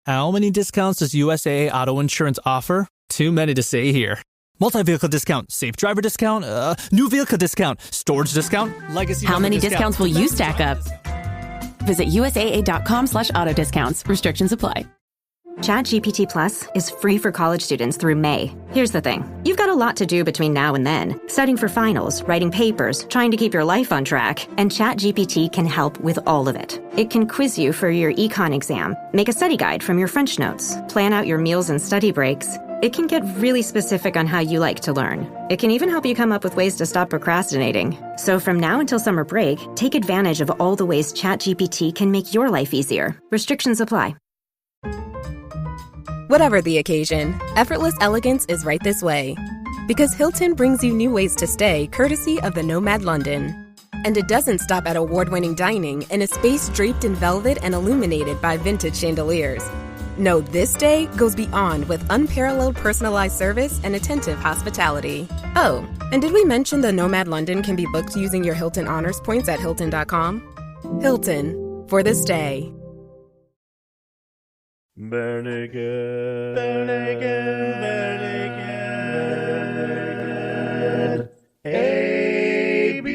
How many discounts does USAA Auto Insurance offer? Too many to say here. Multi-vehicle discount, safe driver discount, new vehicle discount, storage discount, legacy. How many discounts will you stack up? Visit USAA.com/auto discounts. Restrictions apply. ChatGPT Plus is free for college students through May. Here's the thing. You've got a lot to do between now and then. Studying for finals, writing papers, trying to keep your life on track. And ChatGPT can help with all of it. It can quiz you for your econ exam, make a study guide from your French notes, plan out your meals and study breaks. It can get really specific on how you like to learn. It can even help you come up with ways to stop procrastinating. So from now until summer break, take advantage of all the ways ChatGPT can make your life easier. Restrictions apply. Whatever the occasion, effortless elegance is right this way. Because Hilton brings you new ways to stay courtesy of the Nomad London. And it doesn't stop at award-winning dining in a space draped in velvet and illuminated by vintage chandeliers. No, this day goes beyond with unparalleled personalized service and attentive hospitality. Oh, and did we mention the Nomad London can be booked using your Hilton Honors points at Hilton.com? Hilton, for this day. Bare naked, bare naked, bare naked. ABCs.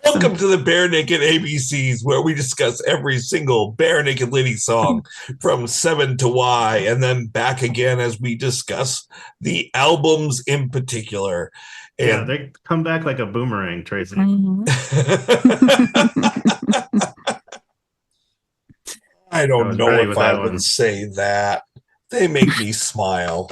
Welcome to the Bare Naked ABCs, where we discuss every single Bare Naked Lady song from 7 to Y, and then back again as we discuss the albums in particular. And yeah, they come back like a boomerang, Tracy. Mm-hmm. I don't know if I would say that. They make me smile.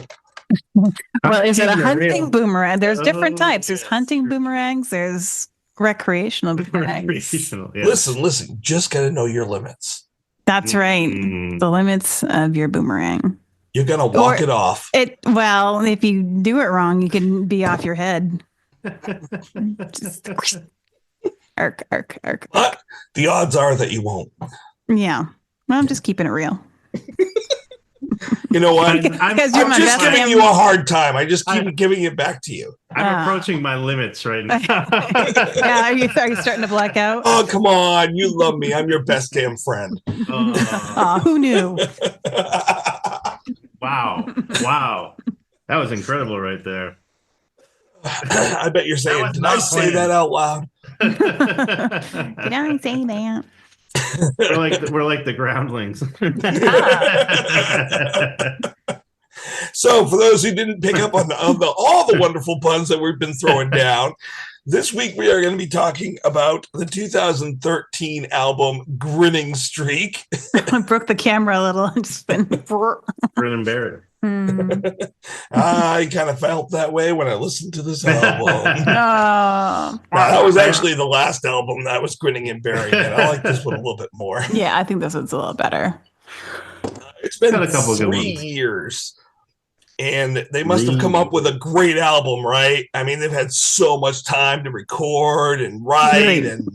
Well, is it a hunting boomerang? There's different types. There's hunting boomerangs. There's recreational boomerangs. Recreational, yeah. Listen. Just got to know your limits. That's right. The limits of your boomerang. You're gonna walk it off. Well, if you do it wrong, you can be off your head. Just arc. But the odds are that you won't. Yeah. Well, I'm just keeping it real. You know what? I'm just giving you a hard time. I just keep giving it back to you. I'm approaching my limits right now. Yeah, are you starting to black out? Oh, come on. You love me. I'm your best damn friend. Who knew? Wow. That was incredible right there. I bet you're saying, did I say that out loud? Did I say that? We're like the groundlings. So for those who didn't pick up on all the wonderful puns that we've been throwing down, this week we are going to be talking about the 2013 album Grinning Streak. I broke the camera a little and just been Grinning Barrett. I kind of felt that way when I listened to this album. Oh. That was actually the last album that was Grinning and Bearing It. I like this one a little bit more. Yeah, I think this one's a little better. It's been a couple 3 years. And they must have come up with a great album, right? I mean, they've had so much time to record and write. And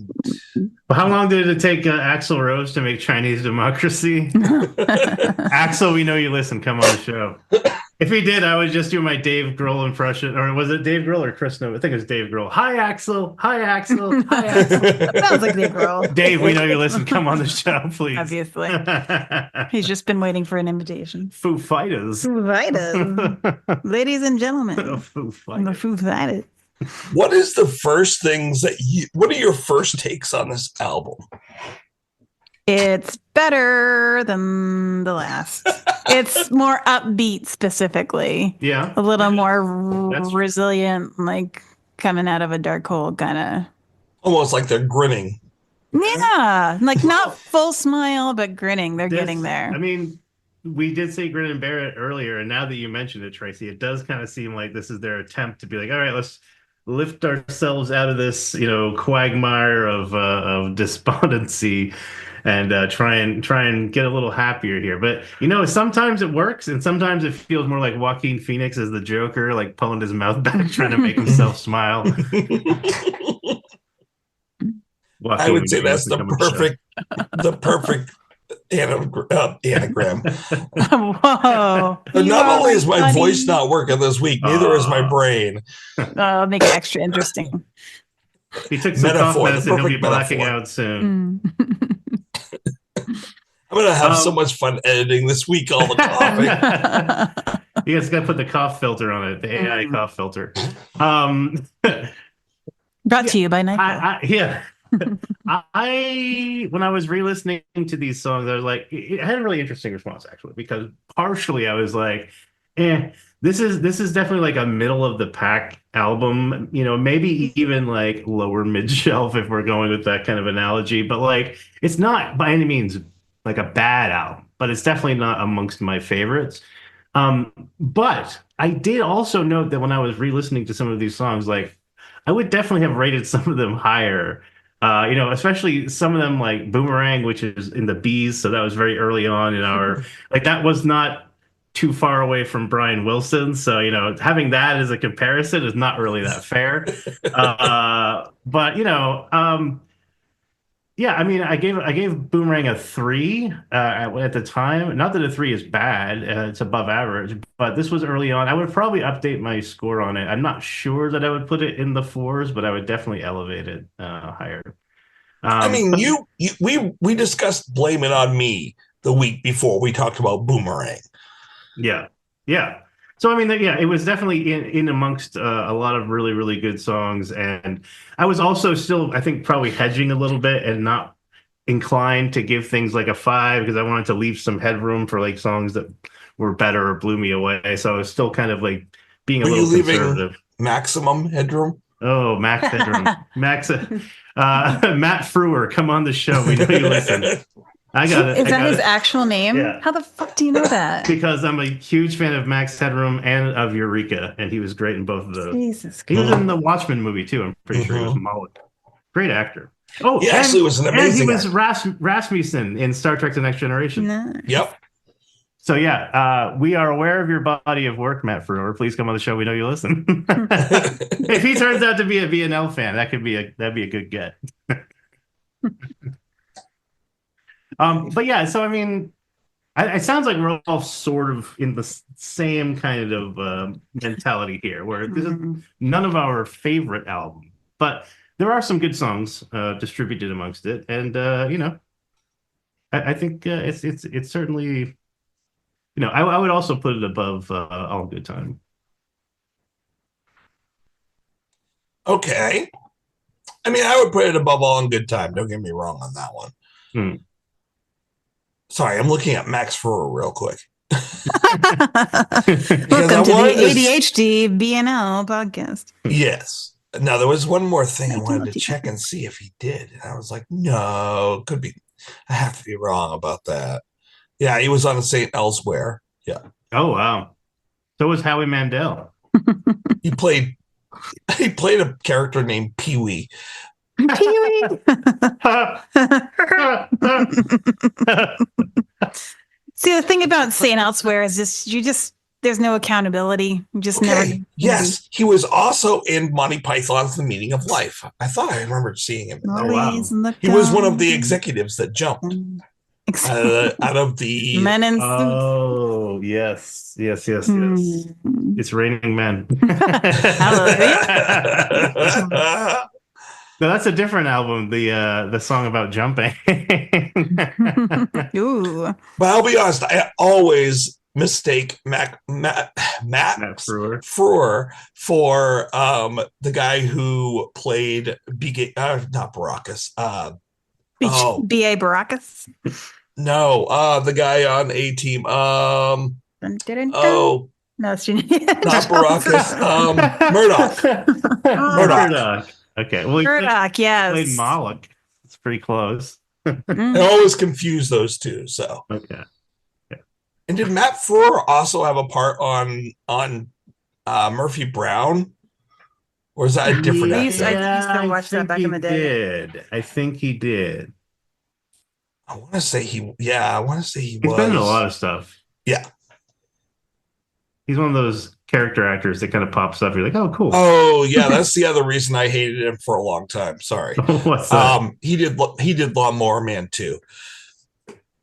how long did it take Axl Rose to make Chinese Democracy? Axl, we know you listen. Come on the show. If he did, I would just do my Dave Grohl impression. Or was it Dave Grohl or Chris Noble? I think it was Dave Grohl. Hi, Axl. Hi, Axl. Hi, Axl. That sounds like Dave Grohl. Dave, we know you listen. Come on the show, please. Obviously. He's just been waiting for an invitation. Foo Fighters. Ladies and gentlemen. The Foo Fighters. The Foo Fighters. what is the first things what are your first takes on this album? It's better than the last. It's more upbeat specifically. Yeah. A little more resilient, like coming out of a dark hole kind of. Almost like they're grinning. Yeah. Like not full smile, but grinning. They're getting there. I mean, we did say Grin and Bear It earlier, and now that you mentioned it, Tracy, it does kind of seem like this is their attempt to be like, all right, let's lift ourselves out of this, quagmire of despondency and try and get a little happier here. But sometimes it works, and sometimes it feels more like Joaquin Phoenix as the Joker, like pulling his mouth back, trying to make himself smile. I would say that's the perfect anagram. Whoa! But not only is my voice not working this week, neither is my brain. Make it extra interesting. He took some cough Metaphor, the medicine. He'll be perfect blacking metaphor. out soon. I'm going to have so much fun editing this week, all the coughing. You guys got to put the cough filter on it, the AI cough filter. Brought to you by Nyquil. Yeah. When I was re-listening to these songs, I was like, it had a really interesting response, actually, because partially I was like, this is definitely like a middle of the pack album, maybe even like lower mid shelf if we're going with that kind of analogy, but like it's not by any means like a bad album, but it's definitely not amongst my favorites. But I did also note that when I was re-listening to some of these songs, like I would definitely have rated some of them higher. Especially some of them like Boomerang, which is in the B's, so that was very early on in our like that was not too far away from Brian Wilson, so having that as a comparison is not really that fair. But yeah, I mean, I gave Boomerang a 3 at the time. Not that a 3 is bad; it's above average. But this was early on. I would probably update my score on it. I'm not sure that I would put it in the 4s, but I would definitely elevate it higher. I mean, we discussed Blame It On Me the week before we talked about Boomerang. Yeah. So I mean, it was definitely in amongst a lot of really, really good songs, and I was also still, I think, probably hedging a little bit and not inclined to give things like a 5 because I wanted to leave some headroom for like songs that were better or blew me away. So I was still kind of like being a little conservative. Maximum headroom. Oh, Max headroom, Matt Frewer, come on the show. We know you listen. I got it. Is that his actual name? Yeah. How the fuck do you know that? Because I'm a huge fan of Max Headroom and of Eureka, and he was great in both of those. Jesus He was in the Watchmen movie too. I'm pretty sure he was Moloch. Great actor. Oh, he actually was an amazing. And he was Rasmussen in Star Trek: The Next Generation. Nice. Yep. So yeah, we are aware of your body of work, Matt Frewer. Please come on the show. We know you listen. If he turns out to be a VNL fan, that'd be a good get. But yeah, so I mean, it sounds like we're all sort of in the same kind of mentality here, where this is none of our favorite album, but there are some good songs distributed amongst it, and I think it's certainly, I would also put it above All Good Time. Okay, I mean, I would put it above All in Good Time. Don't get me wrong on that one. Sorry, I'm looking at Max Frewer real quick. Welcome to the ADHD BNL podcast. Yes. Now, there was one more thing I wanted to check and see if he did. And I was like, no, could be. I have to be wrong about that. Yeah, he was on St. Elsewhere. Yeah. Oh, wow. So was Howie Mandel. He played a character named Pee-wee. See, the thing about St. Elsewhere is there's no accountability. You just never. Yes, he was also in Monty Python's The Meaning of Life. I thought I remembered seeing him. He was one of the executives that jumped out of the Men in Oh, yes. It's Raining Men. No, that's a different album. The song about jumping. Ooh. But I'll be honest, I always mistake Matt Frewer for the guy who played not Baracus. B.A. Baracus? No, the guy on A-Team. No, it's not Baracus. Murdoch. Okay. Well, Murdoch, yes. Played Moloch. It's pretty close. I always confuse those two. So okay. Yeah. And did Matt Frewer also have a part on Murphy Brown, or is that a different? I used to watch that back in the day. I think he did. I want to say he. Yeah, I want to say he was. He's been in a lot of stuff. Yeah. He's one of those character actors that kind of pops up. You're like, oh, cool. Oh, yeah. That's the other reason I hated him for a long time. Sorry. What's that? He did Lawnmower Man too.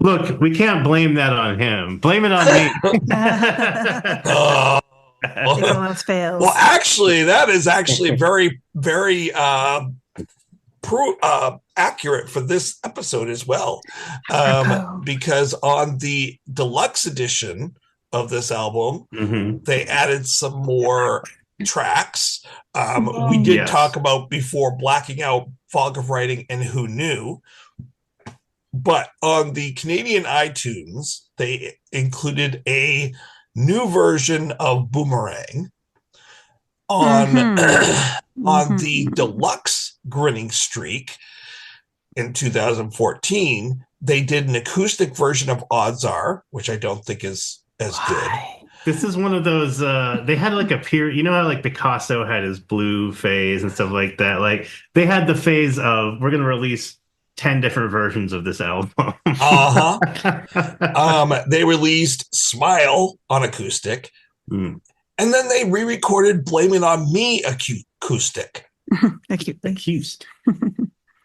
Look, we can't blame that on him. Blame it on me. Fails. Well, actually, that is actually very, very accurate for this episode as well, because on the deluxe edition of this album, they added some more tracks. We did talk about before blacking out Fog of Writing and Who Knew, but on the Canadian iTunes, they included a new version of Boomerang. On the deluxe Grinning Streak in 2014, they did an acoustic version of Odds Are, which I don't think is as good. This is one of those, they had like a period, you know how like Picasso had his blue phase and stuff like that? Like they had the phase of, we're going to release 10 different versions of this album. They released Smile on acoustic. And then they re-recorded Blame It On Me acoustic. Accused.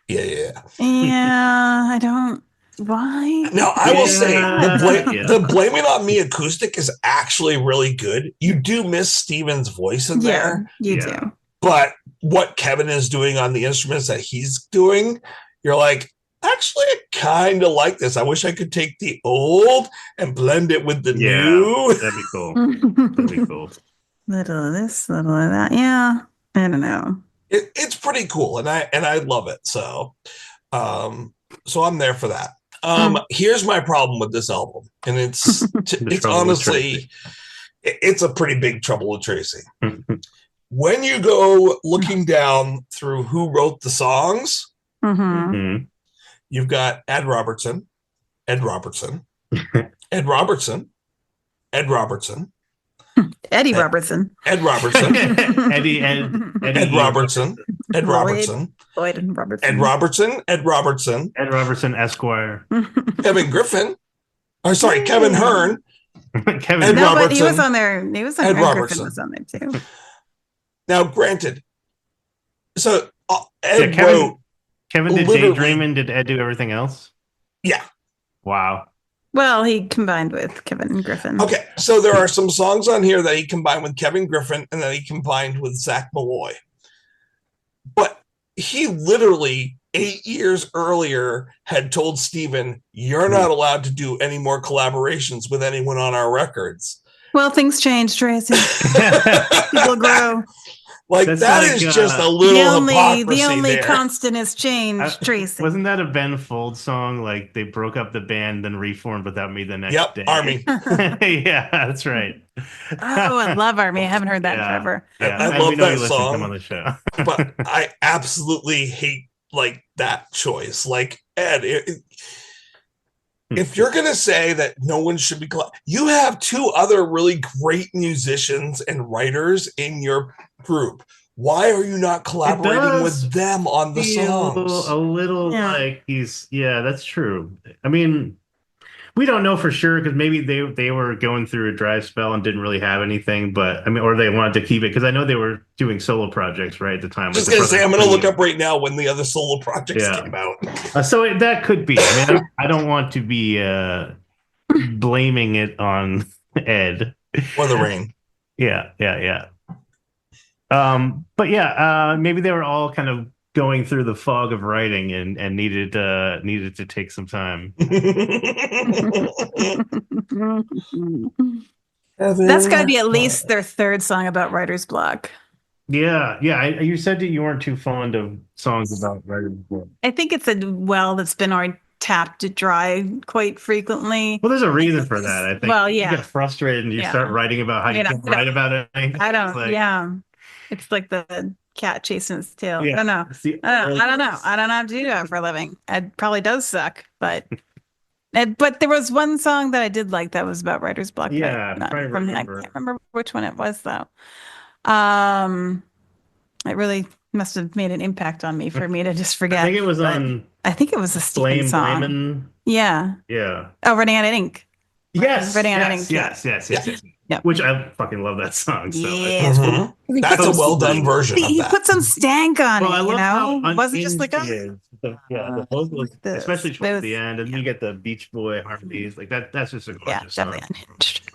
Yeah, I don't. Why? Now, I will say the Blame It On Me acoustic is actually really good. You do miss Steven's voice in there. You do. But what Kevin is doing on the instruments that he's doing, you're like, actually, I kind of like this. I wish I could take the old and blend it with the new. That'd be cool. That'd be cool. Little of this, little of that. Yeah, I don't know. It's pretty cool, and I love it. So I'm there for that. Here's my problem with this album, and it's honestly it's a pretty big trouble with Tracy. When you go looking down through who wrote the songs. You've got Ed Robertson, Eddie Robertson, Ed Robertson, Ed Robertson, Ed Robertson, Ed Robertson, Ed Robertson, Esquire, Kevin Griffin. Oh, sorry, Kevin Hearn. Ed Robertson. But he was on there. He was on Ed Robertson. Griffin was on there too. Now, granted, so Ed wrote. Kevin did Daydream, and did Ed do everything else? Yeah. Wow. Well, he combined with Kevin Griffin. Okay, so there are some songs on here that he combined with Kevin Griffin and that he combined with Zach Malloy. But he literally 8 years earlier had told Steven, you're not allowed to do any more collaborations with anyone on our records. Well, things change, Tracy. People grow. Like that is just a little the only constant is change, Tracy. Wasn't that a Ben Folds song? Like they broke up the band, then reformed without me the next day. Army. Yeah, that's right. Oh, I love Army. I haven't heard that forever. Yeah, I love that song. On the show. But I absolutely hate like that choice. Like Ed, if you're gonna say that no one should be, you have two other really great musicians and writers in your group. Why are you not collaborating with them on the songs? A little like that's true. I mean, we don't know for sure because maybe they were going through a dry spell and didn't really have anything, but I mean, or they wanted to keep it because I know they were doing solo projects right at the time. Just gonna say, I'm gonna look up right now when the other solo projects came out. So that could be. I mean, I don't want to be blaming it on Ed or the rain. Yeah. But maybe they were all kind of going through the fog of writing and needed to take some time. That's got to be at least their third song about writer's block. Yeah. You said that you weren't too fond of songs about writer's block. I think it's a well that's been already tapped dry quite frequently. Well, there's a reason for that. I think. Well, yeah. You get frustrated and you start writing about how you can't write about anything. I don't. It's like the cat chasing its tail. Yeah. I don't know. I don't know. I don't know how to do that for a living. It probably does suck, but there was one song that I did like that was about writer's block. Yeah, I can't remember which one it was though. It really must have made an impact on me for me to just forget. I think it was on. I think it was a Steven song. Blayman. Yeah. Oh, Running Out of Ink. Yes. Running Out of Ink. Yes. Yep. Which I fucking love that song. So That's a well done version. He put some stank on it. I love how it wasn't just like the vocals, especially towards the end, and you get the Beach Boy harmonies. Like that. That's just a gorgeous song. Definitely unhinged.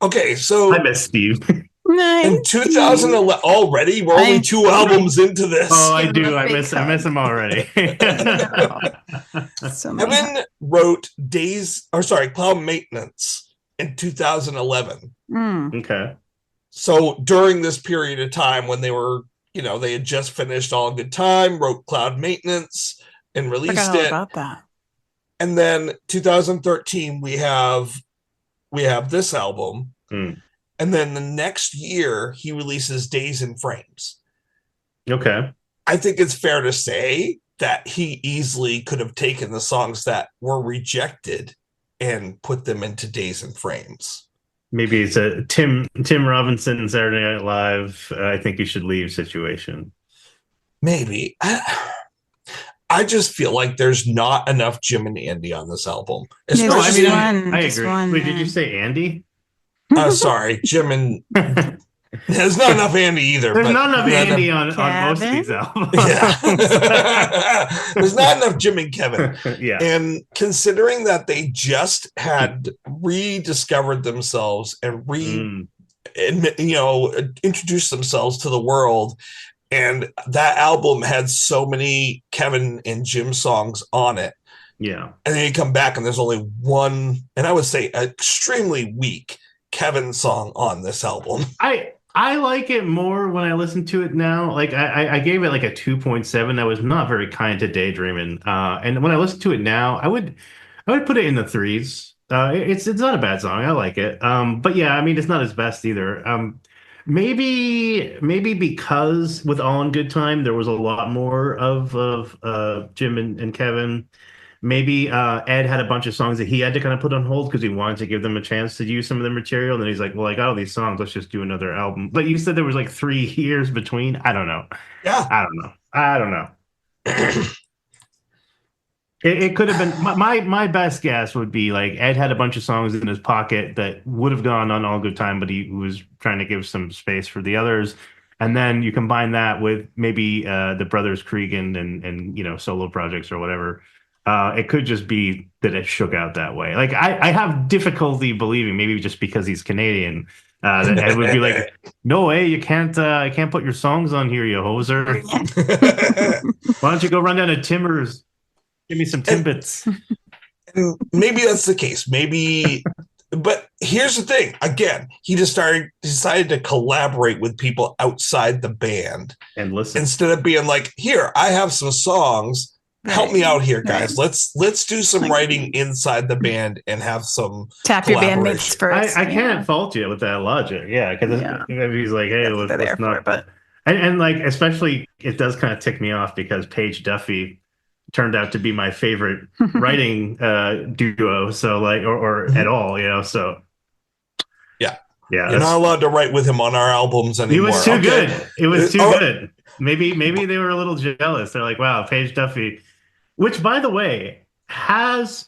Okay, so I miss Steve. In 2011, already we're only 2 albums into this. Oh, I do. I miss him already. So Kevin wrote Cloud Maintenance in 2011. Okay. So during this period of time when they were, they had just finished All in Good Time, wrote Cloud Maintenance and released Forgot all it. about that. And then 2013, we have this album. And then the next year, he releases Days in Frames. Okay. I think it's fair to say that he easily could have taken the songs that were rejected and put them into Days in Frames. Maybe it's a Tim Robinson Saturday Night Live. I think you should leave situation. Maybe. I just feel like there's not enough Jim and Andy on this album. I agree. Wait, did you say Andy? Sorry, Jim and there's not enough Andy either. There's not enough Andy on most of these albums. Yeah. There's not enough Jim and Kevin. Yeah. And considering that they just had rediscovered themselves and introduced themselves to the world, and that album had so many Kevin and Jim songs on it. Yeah. And then you come back and there's only one, and I would say extremely weak Kevin song on this album. I like it more when I listen to it now. Like I gave it like a 2.7. That was not very kind to Daydreaming. And when I listen to it now, I would put it in the 3s. It's not a bad song. I like it. But yeah, I mean, it's not his best either. Maybe because with All in Good Time, there was a lot more of Jim and Kevin. Maybe Ed had a bunch of songs that he had to kind of put on hold because he wanted to give them a chance to use some of the material. And then he's like, well, I got all these songs. Let's just do another album. But you said there was like 3 years between. I don't know. Yeah. I don't know. It could have been my best guess would be like Ed had a bunch of songs in his pocket that would have gone on All Good Time, but he was trying to give some space for the others. And then you combine that with maybe the brothers Cregan and solo projects or whatever. It could just be that it shook out that way. Like I have difficulty believing, maybe just because he's Canadian, that Ed would be like, "No way, you can't put your songs on here, you hoser. Why don't you go run down to Timbers, give me some Timbits?" And maybe that's the case. Maybe, but here's the thing. Again, he just decided to collaborate with people outside the band and listen instead of being like, "Here, I have some songs." Help me out here, guys. Let's do some writing inside the band and have some tap your bandmates first. I can't fault you with that logic. Yeah, because he's like, hey, let's not. But and like especially it does kind of tick me off because Paige Duffy turned out to be my favorite writing duo. So like or at all, so yeah. You're not allowed to write with him on our albums anymore. He was too good. It was too good. Maybe they were a little jealous. They're like, wow, Paige Duffy. Which, by the way, have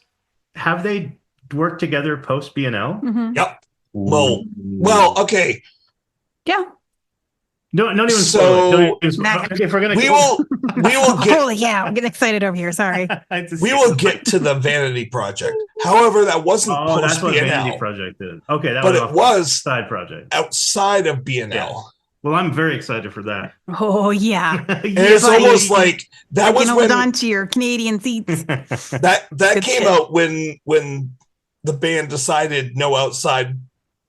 they worked together post BNL? Mm-hmm. Yep. Well, okay. Yeah. No, not even so. If we're gonna, we will get. Holy yeah, I'm getting excited over here. Sorry. We will get to the Vanity Project. However, that wasn't post that's what BNL. Vanity Project did. Okay, but it was side project outside of BNL. Yeah. Well, I'm very excited for that. Oh yeah, and it's almost like that was hold on to your Canadian seats. that came out when the band decided no outside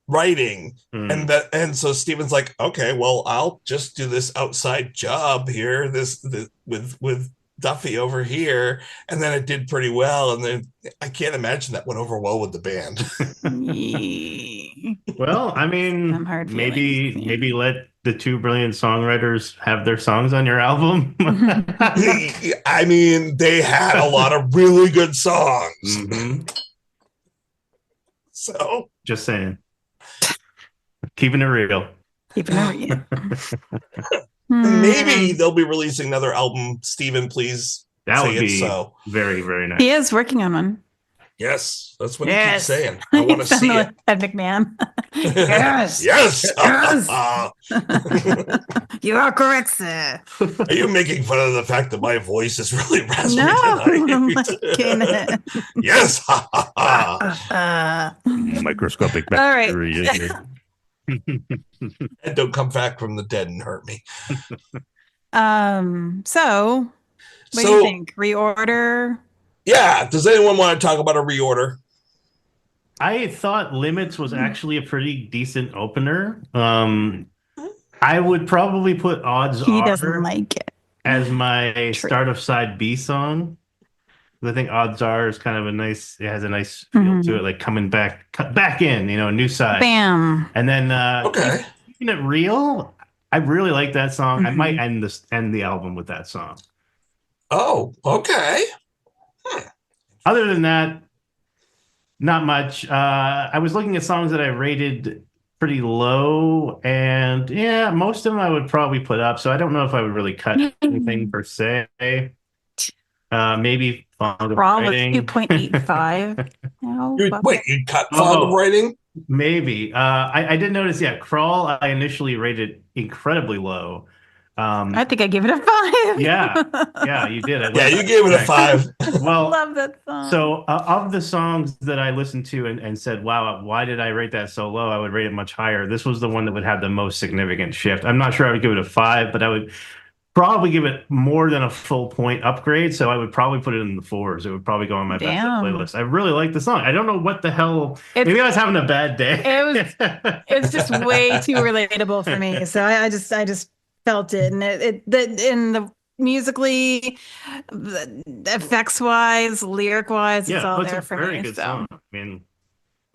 writing, and so Steven's like, okay, well, I'll just do this outside job here, this with Duffy over here, and then it did pretty well, and then I can't imagine that went over well with the band. Well, I mean, maybe let the 2 brilliant songwriters have their songs on your album. I mean, they had a lot of really good songs. Mm-hmm. So, just saying, keeping it real. Maybe they'll be releasing another album. Steven, please. That would be very, very nice. He is working on one. Yes, that's what he keeps saying. I want to see it. Ed McMahon. Yes. Yes. You are correct, sir. Are you making fun of the fact that my voice is really raspy tonight? Yes. Microscopic bacteria. All right. And don't come back from the dead and hurt me. So what do you think? Reorder? Yeah. Does anyone want to talk about a reorder? I thought Limits was actually a pretty decent opener. I would probably put Odds He Are doesn't like it. as my start of side B song. I think Odds Are is kind of it has a nice feel to it, like coming back in, new side. Bam. And then Okay. Keeping It Real, I really like that song. I might end the album with that song. Oh, okay. Other than that, not much. I was looking at songs that I rated pretty low, and yeah, most of them I would probably put up. So I don't know if I would really cut anything per se. Maybe Fog of Writing. 2.85. Wait, you cut Fog of Writing? Maybe. I did notice, Crawl, I initially rated incredibly low. I think I gave it a 5. Yeah, you did. You gave it a 5. Well, love that song. So of the songs that I listened to and said, wow, why did I rate that so low? I would rate it much higher. This was the one that would have the most significant shift. I'm not sure I would give it a 5, but I would probably give it more than a full point upgrade. So I would probably put it in the 4s. It would probably go on my best playlist. I really like the song. I don't know what the hell. Maybe I was having a bad day. It was just way too relatable for me. So I just felt it, and the musically, effects wise, lyric wise, it's all there for me. Very good song. I mean,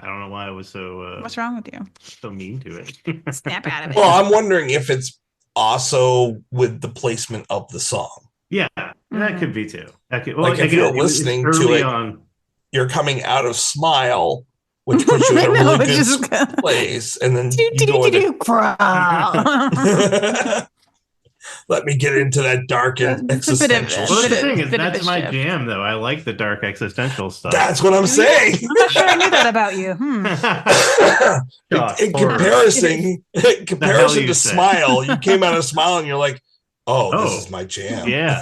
I don't know why I was so. What's wrong with you? So mean to it. Snap out of it. Well, I'm wondering if it's also with the placement of the song. Yeah, that could be too. If you're listening to it, you're coming out of Smile, which puts you in a really good place, and then you go into Crawl. Let me get into that dark and existential shit. Well, the thing is, that's my jam, though. I like the dark existential stuff. That's what I'm saying. I'm not sure I knew that about you. In comparison to Smile, you came out of Smile and you're like, oh, this is my jam. Yeah.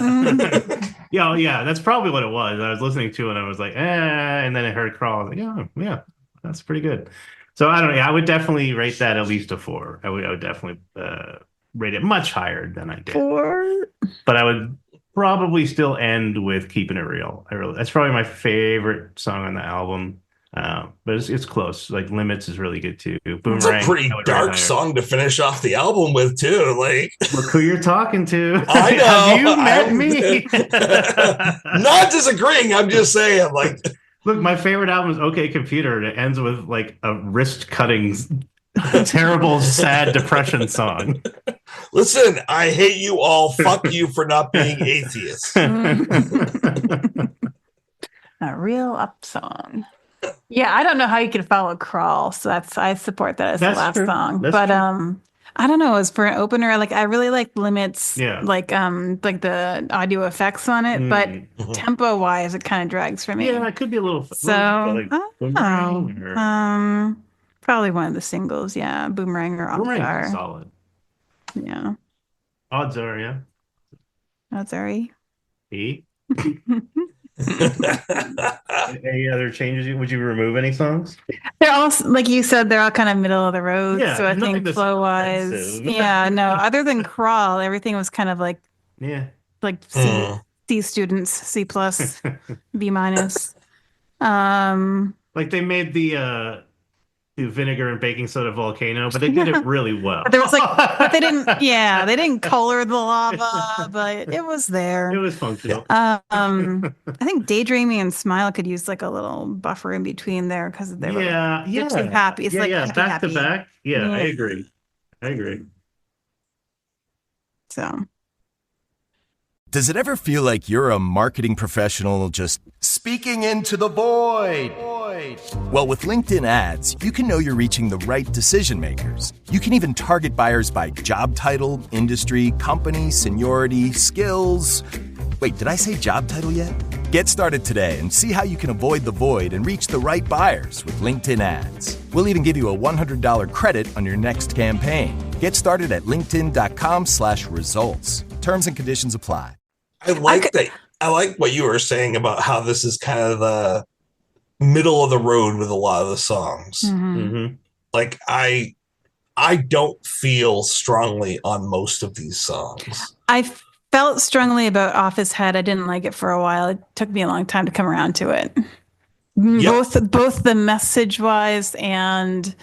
yeah, that's probably what it was. I was listening to it and I was like, and then I heard Crawl. I was like, yeah, that's pretty good. So I don't know. I would definitely rate that at least a 4. I would definitely rate it much higher than I did. 4. But I would probably still end with Keeping It Real. That's probably my favorite song on the album. But it's close. Like Limits is really good too. Boomerang, it's a pretty dark song to finish off the album with too. Like, look who you're talking to. I know. Have you met me? Not disagreeing. I'm just saying, like, look, my favorite album is OK Computer, and it ends with like a wrist-cutting, terrible, sad depression song. Listen, I hate you all. Fuck you for not being atheists. A real up song. Yeah, I don't know how you can follow Crawl, so I support that as the last song. But true. I don't know, as for an opener, like I really like Limits, like the audio effects on it, but tempo wise it kind of drags for me. Yeah, it could be a little probably one of the singles, Boomerang or Odds Are. Solid. Yeah. Odds Are, yeah. Odds Are. E. Any other changes? Would you remove any songs? They're all, like you said, they're all kind of middle of the road. Yeah, so I think flow wise, other than Crawl, everything was kind of like, C students, C plus, B minus. Like they made the vinegar and baking soda volcano, but they did it really well. But there was but they didn't color the lava, but it was there. It was functional. I think Daydreaming and Smile could use like a little buffer in between there because they were too happy. It's back to back. Yeah, I agree. So. Does it ever feel like you're a marketing professional just speaking into the void? Well, with LinkedIn ads, you can know you're reaching the right decision makers. You can even target buyers by job title, industry, company, seniority, skills. Wait, did I say job title yet? Get started today and see how you can avoid the void and reach the right buyers with LinkedIn ads. We'll even give you a $100 credit on your next campaign. Get started at linkedin.com/results. Terms and conditions apply. I like what you were saying about how this is kind of the middle of the road with a lot of the songs. Mm-hmm. Like I I don't feel strongly on most of these songs. I felt strongly about Off His Head. I didn't like it for a while. It took me a long time to come around to it. Yep. Both the message wise and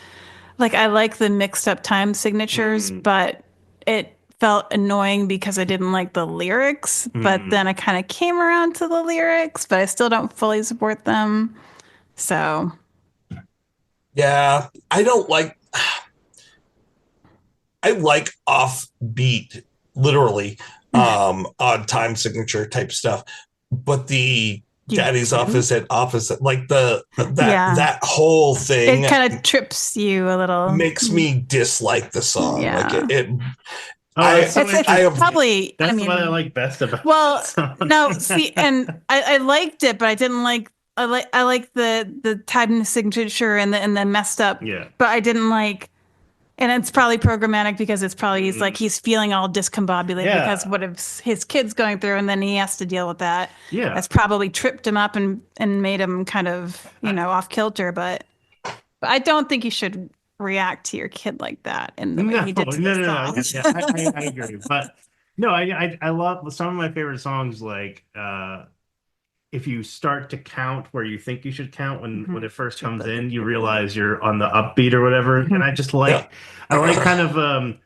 like I like the mixed up time signatures, but it felt annoying because I didn't like the lyrics. But then I kind of came around to the lyrics, but I still don't fully support them. So yeah, I like offbeat, literally, odd time signature type stuff, but the Daddy's Off His Head, like that whole thing, it kind of trips you a little, makes me dislike the song. Yeah. Like it it's probably that's what I like best about. Well, no, see, and I liked it, but I didn't like. I like the time signature and the messed up. Yeah. But I didn't like. And it's probably programmatic because it's probably he's feeling all discombobulated because what if his kid's going through and then he has to deal with that. Yeah. That's probably tripped him up and made him kind of, off kilter. But I don't think you should react to your kid like that in the way he did to the song. I agree. But no, I love some of my favorite songs like if you start to count where you think you should count when it first comes in, you realize you're on the upbeat or whatever. And I just like, I like kind of,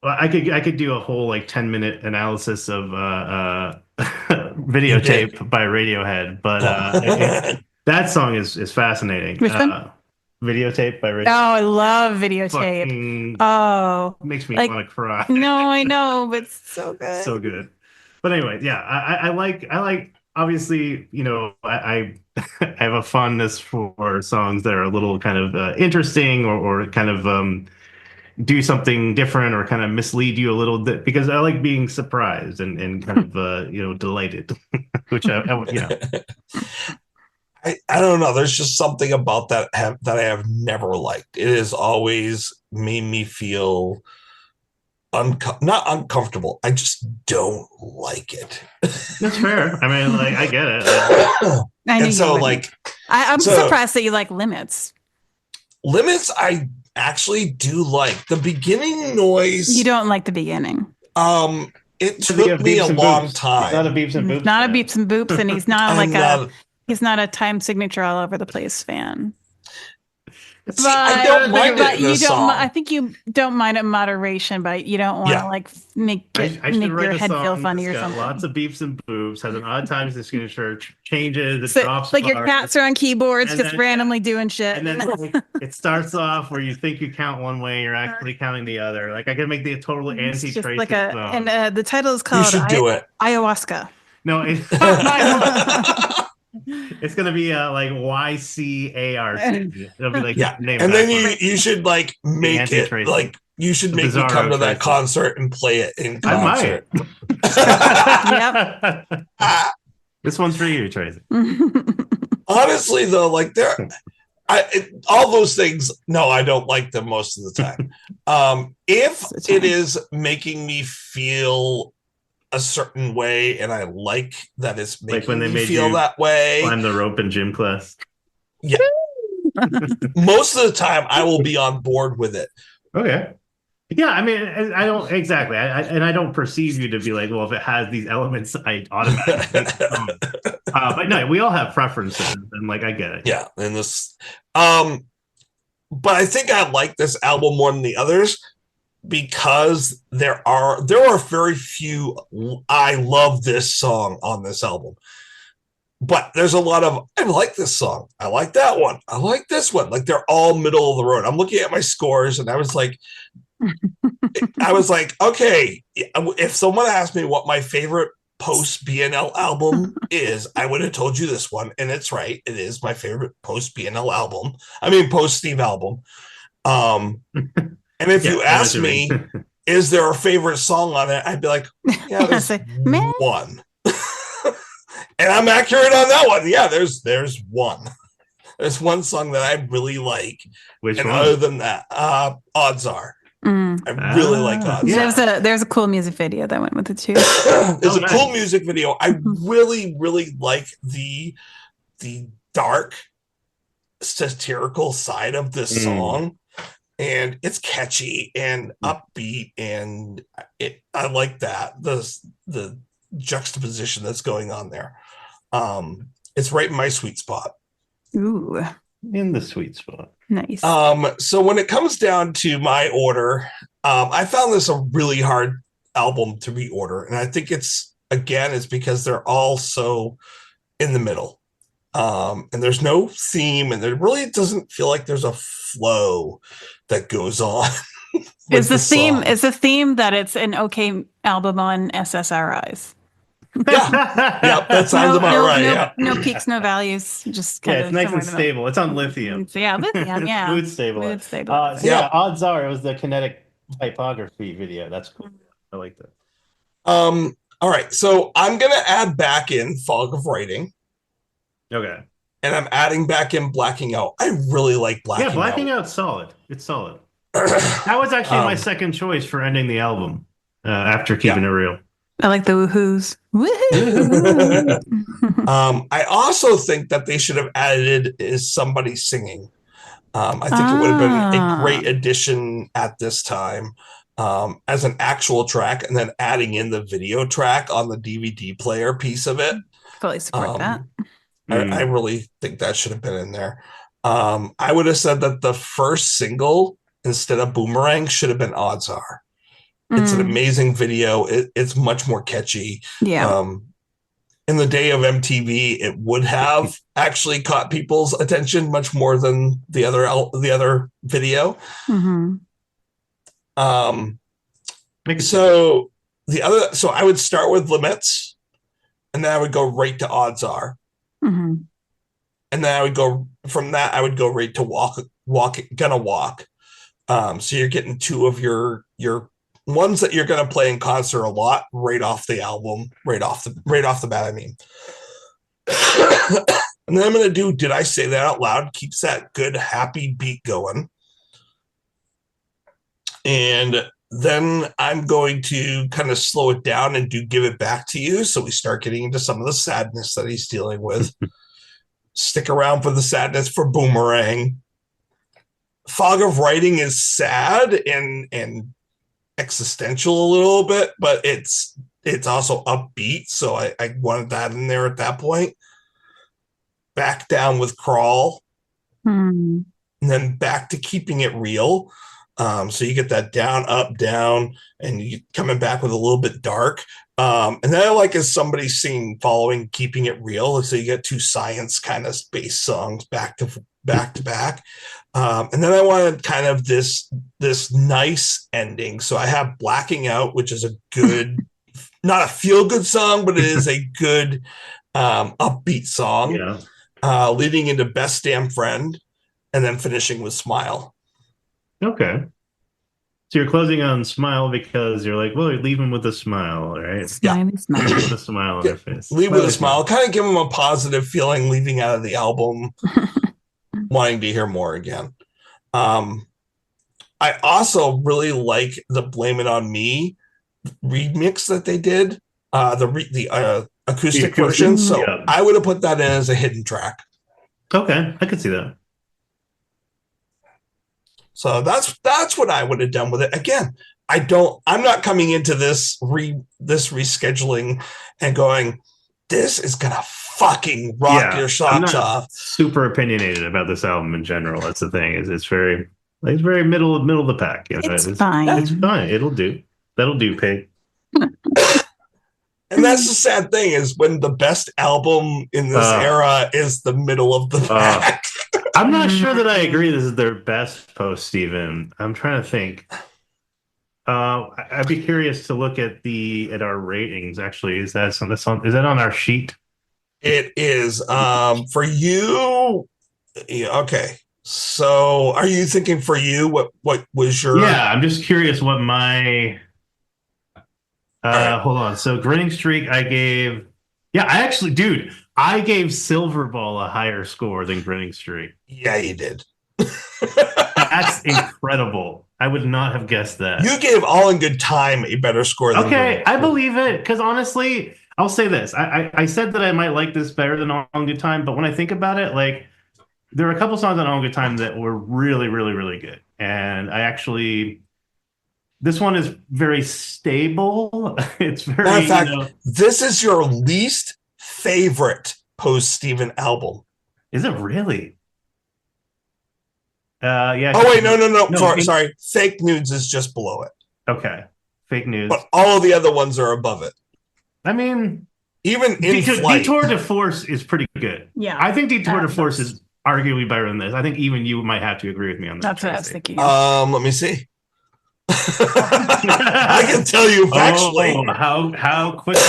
I could do a whole like 10-minute analysis of Videotape by Radiohead, but that song is fascinating. Which one? Videotape by Radiohead. Oh, I love Videotape. Makes me want to cry. No, I know, but it's so good. So good. But anyway, yeah, I like. Obviously, I have a fondness for songs that are a little kind of interesting or kind of do something different or kind of mislead you a little bit because I like being surprised and kind of delighted, which I don't know. There's just something about that that I have never liked. It has always made me feel not uncomfortable. I just don't like it. That's fair. I mean, like, I get it. And so, like, I'm surprised that you like Limits. Limits, I actually do like the beginning noise. You don't like the beginning. It took me a long time. Not a beeps and boops. Not a beeps and boops, and he's not he's not a time signature all over the place fan. See, I don't mind it in a song. I think you don't mind it in moderation, but you don't want to like make your head feel funny or something. Lots of beeps and boops, has an odd time signature, changes, it drops. Like your cats are on keyboards, just randomly doing shit. And then it starts off where you think you count one way, you're actually counting the other. Like I can make the total anti-trace. Like and the title is called You should do it. Ayahuasca. No, it's gonna be like YCART. It'll be like name. And then you should like make it like you should make me come to that concert and play it in concert. I might. Yep. This one's for you, Tracy. Honestly, though, like all those things. No, I don't like them most of the time. If it is making me feel a certain way, and I like that it's making when they me feel that way. Climb the rope in gym class. Yeah. Most of the time, I will be on board with it. Okay. Yeah, I mean, I don't exactly, I don't perceive you to be like, well, if it has these elements, I automatically. But no, we all have preferences, and like I get it. Yeah, and this, but I think I like this album more than the others. Because there are very few I love this song on this album, but there's a lot of I like this song, I like that one, I like this one. Like they're all middle of the road. I'm looking at my scores and I was like, okay, if someone asked me what my favorite post BNL album is, I would have told you this one, and it's right. It is my favorite post BNL album. I mean post Steve album. And if you ask me, is there a favorite song on it? I'd be like, yeah, there's one. And I'm accurate on that one. Yeah, there's one. There's one song that I really like. Which and one? Other than that, Odds Are. I really like Odds Are. There's a cool music video that went with it too. There's a cool music video. I really, really like the dark satirical side of this song. and it's catchy and upbeat, and I like that the juxtaposition that's going on there. It's right in my sweet spot. Ooh, in the sweet spot. Nice. So when it comes down to my order, I found this a really hard album to reorder, and I think it's because they're all so in the middle, and there's no theme, and there really doesn't feel like there's a flow that goes on. Is the theme that it's an okay album on SSRIs? Yeah, that sounds about right. No peaks, no values. Just kind of it's nice and stable. It's on lithium. Lithium. Yeah, mood stable. Odds are it was the kinetic typography video. That's cool. I like that. All right, so I'm gonna add back in Fog of Writing. Okay. And I'm adding back in Blacking Out. I really like Blacking Out. Yeah, Blacking Out's solid. It's solid. That was actually my second choice for ending the album after Keeping It Real. I like the woohoos. I also think that they should have added is somebody singing. I think it would have been a great addition at this time as an actual track, and then adding in the video track on the DVD player piece of it. Fully support that. I really think that should have been in there. I would have said that the first single instead of Boomerang should have been Odds Are. It's an amazing video. It's much more catchy. Yeah. In the day of MTV, it would have actually caught people's attention much more than the other video. Mm-hmm. So I would start with Limits, and then I would go right to Odds Are. Mm-hmm. And then I would go from that. I would go right to Gonna Walk. So you're getting two of your ones that you're going to play in concert a lot right off the album, right off the bat. I mean, and then I'm going to do Did I Say That Out Loud? Keeps that good, happy beat going. And then I'm going to kind of slow it down and do Give It Back to You. So we start getting into some of the sadness that he's dealing with. Stick around for the sadness for Boomerang. Fog of Writing is sad and existential a little bit, but it's also upbeat. So I wanted that in there at that point. Back Down with Crawl. And then back to Keeping It Real. So you get that down, up, down, and you coming back with a little bit dark. And then I like as somebody singing following Keeping It Real. So you get two science kind of space songs back to back. And then I wanted kind of this nice ending. So I have Blacking Out, which is a good, not a feel-good song, but it is a good upbeat song. Yeah. Leading into Best Damn Friend, and then finishing with Smile. Okay. So you're closing on Smile because you're like, well, leave him with a smile, right? Smile. With a smile on their face. Leave with a smile. Kind of give them a positive feeling leaving out of the album, wanting to hear more again. I also really like the Blame It On Me remix that they did, the acoustic version. So I would have put that in as a hidden track. Okay, I could see that. So that's what I would have done with it. Again, I'm not coming into this rescheduling and going, this is gonna fucking rock your socks off. Super opinionated about this album in general. That's the thing. It's very middle of the pack. You know? It's fine. It's fine. It'll do. That'll do, Pig. And that's the sad thing is when the best album in this era is the middle of the pack. I'm not sure that I agree this is their best post, Steven. I'm trying to think. I'd be curious to look at our ratings. Actually, is that on our sheet? It is. For you, okay. So, are you thinking for you? What was your? Yeah, I'm just curious what my. Hold on. So, Grinning Streak, I gave. Yeah, I gave Silver Ball a higher score than Grinning Streak. Yeah, you did. That's incredible. I would not have guessed that. You gave All in Good Time a better score than Okay, I believe it. Because honestly, I'll say this. I said that I might like this better than All in Good Time, but when I think about it, like, there are a couple songs on All in Good Time that were really, really, really good. And this one is very stable. It's very, matter of fact, this is your least favorite post-Steven album. Is it really? Yeah. Oh wait, no. Sorry. Fake News is just below it. Okay. Fake News. But all of the other ones are above it. I mean, even in flight. Detour de Force is pretty good. Yeah. I think Detour de Force is arguably better than this. I think even you might have to agree with me on that. That's what I was thinking. Let me see. I can tell you factually. How quickly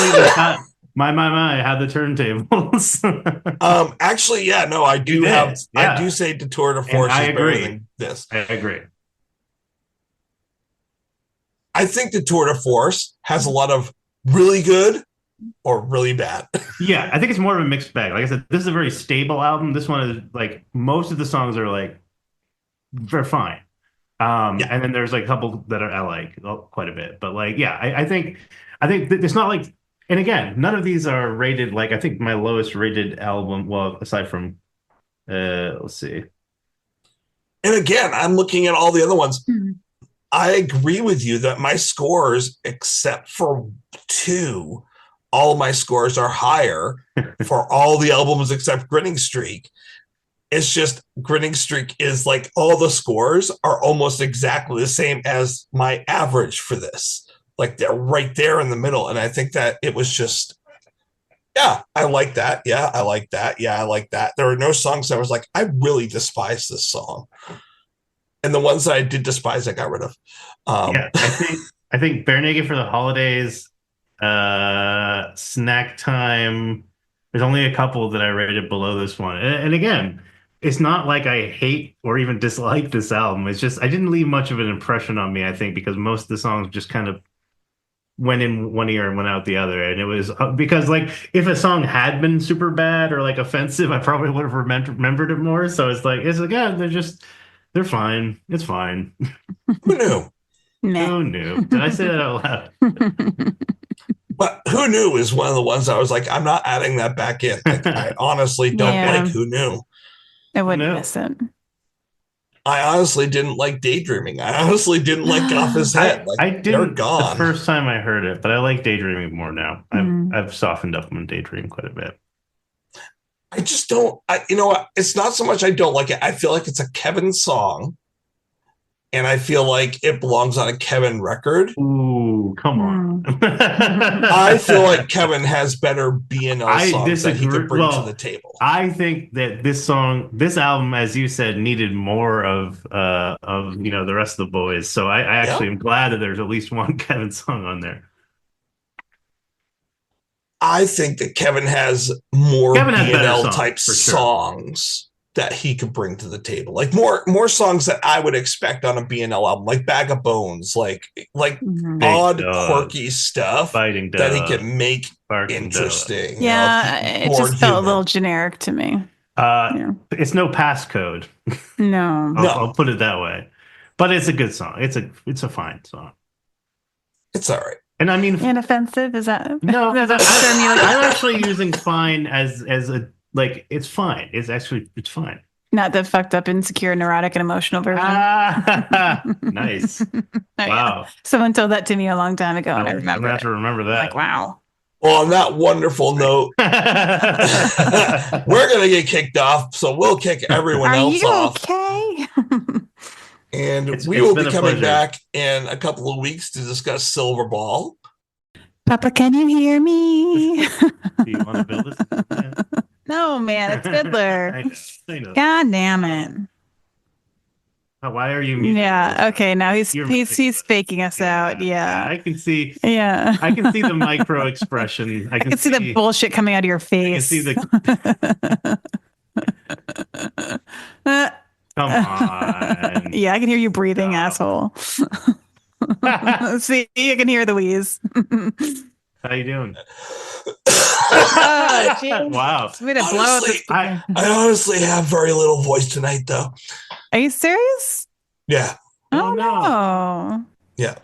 my how the turntables. Actually, yeah, no, I do I do say Detour de Force is better than this. I agree. I think Detour de Force has a lot of really good or really bad. Yeah, I think it's more of a mixed bag. Like I said, this is a very stable album. This one is like most of the songs are like they're fine. And then there's like a couple that I like quite a bit. But like, yeah, I think it's not like, and again, none of these are rated like, I think my lowest rated album, well, aside from, let's see. And again, I'm looking at all the other ones. Mm-hmm. I agree with you that my scores, except for 2, all my scores are higher for all the albums except Grinning Streak. It's just Grinning Streak is like all the scores are almost exactly the same as my average for this. Like they're right there in the middle. And I think that it was just, yeah, I like that. Yeah, I like that. Yeah, I like that. There were no songs that I was like, I really despise this song. And the ones that I did despise, I got rid of. I think Bare Naked for the Holidays, Snack Time. There's only a couple that I rated below this one. And again, it's not like I hate or even dislike this album. It's just I didn't leave much of an impression on me, I think, because most of the songs just kind of went in one ear and went out the other. And it was because like if a song had been super bad or like offensive, I probably would have remembered it more. So it's like they're fine. It's fine. Who knew? Who knew? Did I say that out loud? But Who Knew is one of the ones I was like, I'm not adding that back in. Like, I honestly don't like Who Knew. I wouldn't miss it. I honestly didn't like Daydreaming. I honestly didn't like Off His Head. Like, I didn't gone. The first time I heard it, but I like Daydreaming more now. I've softened up on Daydream quite a bit. I just don't. You know what? It's not so much I don't like it. I feel like it's a Kevin song. And I feel like it belongs on a Kevin record. Ooh, come on. I feel like Kevin has better B&L songs that he could bring to the table. I think that this album, as you said, needed more of the rest of the boys. So I actually am glad that there's at least one Kevin song on there. I think that Kevin has more B&L type songs that he could bring to the table, like more songs that I would expect on a B&L album, like Bag of Bones, like odd, quirky stuff that he can make interesting. Yeah, it just felt a little generic to me. It's no passcode. No, I'll put it that way. But it's a good song. It's a fine song. It's all right. And I mean, inoffensive, is that no? I'm actually using fine as a. Like, it's fine. It's fine. Not the fucked up, insecure, neurotic, and emotional version. Nice. Wow. Someone told that to me a long time ago, and I remember. I'm going to have to remember that. Like, wow. Well, on that wonderful note, we're going to get kicked off, so we'll kick everyone else off. Okay? And we will be coming back in a couple of weeks to discuss Silver Ball. Papa, can you hear me? Do you want to build this? Yeah. No, man, it's Fiddler. I know. God damn it. Why are you muted? Yeah, okay, now he's faking us out. Yeah. I can see. Yeah. I can see the micro expression. I can see the bullshit coming out of your face. I can see the Come on. Yeah, I can hear you breathing, asshole. See, I can hear the wheeze. How you doing? Wow. I honestly have very little voice tonight, though. Are you serious? Yeah. Oh, no. Yeah.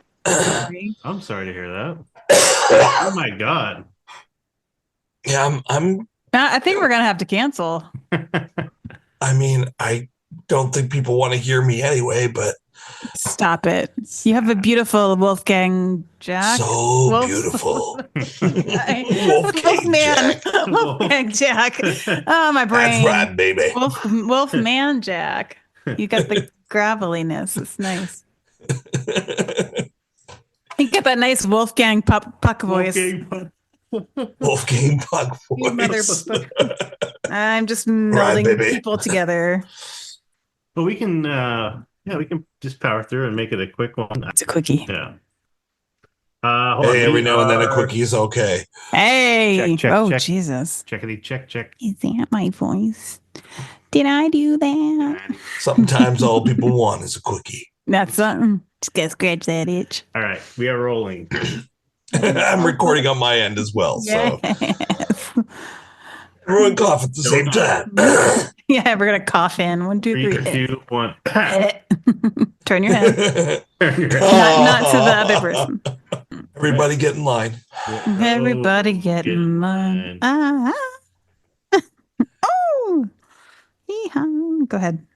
I'm sorry to hear that. Oh, my God. Yeah, I think we're going to have to cancel. I mean, I don't think people want to hear me anyway, but Stop it. You have a beautiful Wolfgang Jack. So beautiful. Wolfgang Jack. Wolfgang Jack. Oh, my brain. That's right, baby. Wolfman Jack. You got the graveliness. It's nice. You get that nice Wolfgang Puck voice. Wolfgang Puck voice. I'm just melding people together. Well, we can just power through and make it a quick one. It's a quickie. Yeah. Hey, every now and then a quickie is okay. Hey. Check. Jesus. Checkity, check. Is that my voice? Did I do that? Sometimes all people want is a quickie. That's something. Just gotta scratch that itch. All right, we are rolling. I'm recording on my end as well. Yes. So everyone cough at the same time. Yeah, we're gonna cough in. 1, 2, 3. 3, 2, 1. Turn your head. Not to the other person. Everybody get in line. Everybody get in line. Oh. Go ahead.